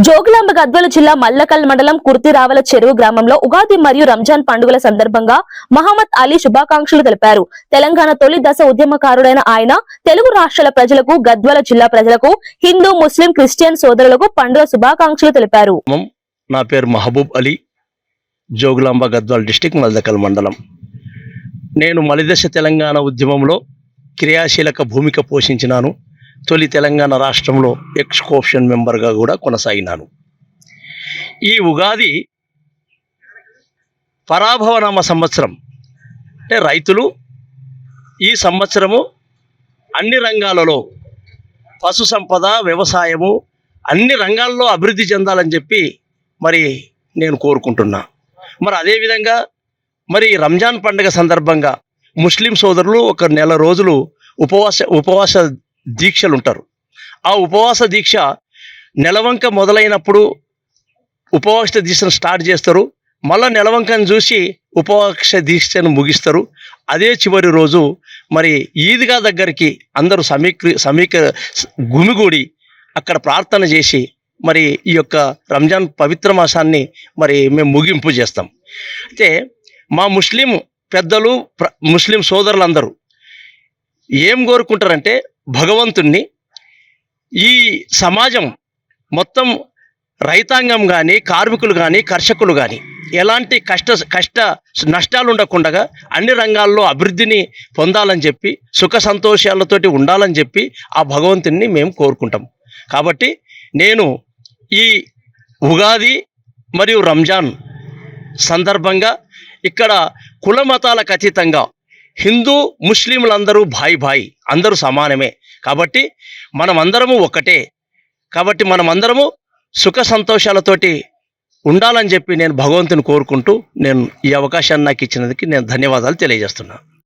జోగులాంబ గద్వాల జిల్లా మల్లకల్ మండలం కుర్తిరావల చెరువు గ్రామంలో ఉగాది మరియు రంజాన్ పండుగల సందర్భంగా మహమ్మద్ అలీ శుభాకాంక్షలు తెలిపారు. తెలంగాణ తొలి దశ ఉద్యమకారుడైన ఆయన తెలుగు రాష్ట్రాల ప్రజలకు, గద్వాల జిల్లా ప్రజలకు, హిందూ, ముస్లిం, క్రిస్టియన్ సోదరులకు పండుగ శుభాకాంక్షలు తెలిపారు. నా పేరు మహబూబ్ అలీ, జోగులాంబ గద్వాల డిస్టిక్ మల్దకల్ మండలం. నేను మలిదశ తెలంగాణ ఉద్యమంలో క్రియాశీలక భూమిక పోషించినాను. తొలి తెలంగాణ రాష్ట్రంలో ఎక్స్కోషన్ మెంబర్గా కూడా కొనసాగినాను. ఈ ఉగాది పరాభవనామ సంవత్సరం, అంటే రైతులు ఈ సంవత్సరము అన్ని రంగాలలో పశు సంపద, వ్యవసాయము అన్ని రంగాల్లో అభివృద్ధి చెందాలని చెప్పి మరి నేను కోరుకుంటున్నా. మరి అదేవిధంగా మరి రంజాన్ పండుగ సందర్భంగా ముస్లిం సోదరులు ఒక నెల రోజులు ఉపవాస దీక్షలు ఉంటారు. ఆ ఉపవాస దీక్ష నెలవంక మొదలైనప్పుడు ఉపవాస దీక్షను స్టార్ట్ చేస్తారు. మళ్ళీ నెలవంకను చూసి ఉపవాస దీక్షను ముగిస్తారు. అదే చివరి రోజు మరి ఈద్గా దగ్గరికి అందరూ గుమిగూడి అక్కడ ప్రార్థన చేసి మరి ఈ యొక్క రంజాన్ పవిత్ర మాసాన్ని మరి మేము ముగింపు చేస్తాం. అయితే మా ముస్లిం పెద్దలు, ముస్లిం సోదరులందరూ ఏం కోరుకుంటారంటే భగవంతుణ్ణి, ఈ సమాజం మొత్తం రైతాంగం కానీ, కార్మికులు కానీ, కర్షకులు కానీ ఎలాంటి కష్ట నష్టాలు ఉండకుండా అన్ని రంగాల్లో అభివృద్ధిని పొందాలని చెప్పి, సుఖ సంతోషాలతోటి ఉండాలని చెప్పి ఆ భగవంతుణ్ణి మేము కోరుకుంటాం. కాబట్టి నేను ఈ ఉగాది మరియు రంజాన్ సందర్భంగా ఇక్కడ కుల మతాలకు అతీతంగా హిందూ, ముస్లింలందరూ భాయి అందరూ సమానమే. కాబట్టి మనమందరము ఒక్కటే. కాబట్టి మనమందరము సుఖ సంతోషాలతోటి ఉండాలని చెప్పి నేను భగవంతుని కోరుకుంటూ నేను ఈ అవకాశాన్ని నాకు ఇచ్చినందుకు నేను ధన్యవాదాలు తెలియజేస్తున్నాను.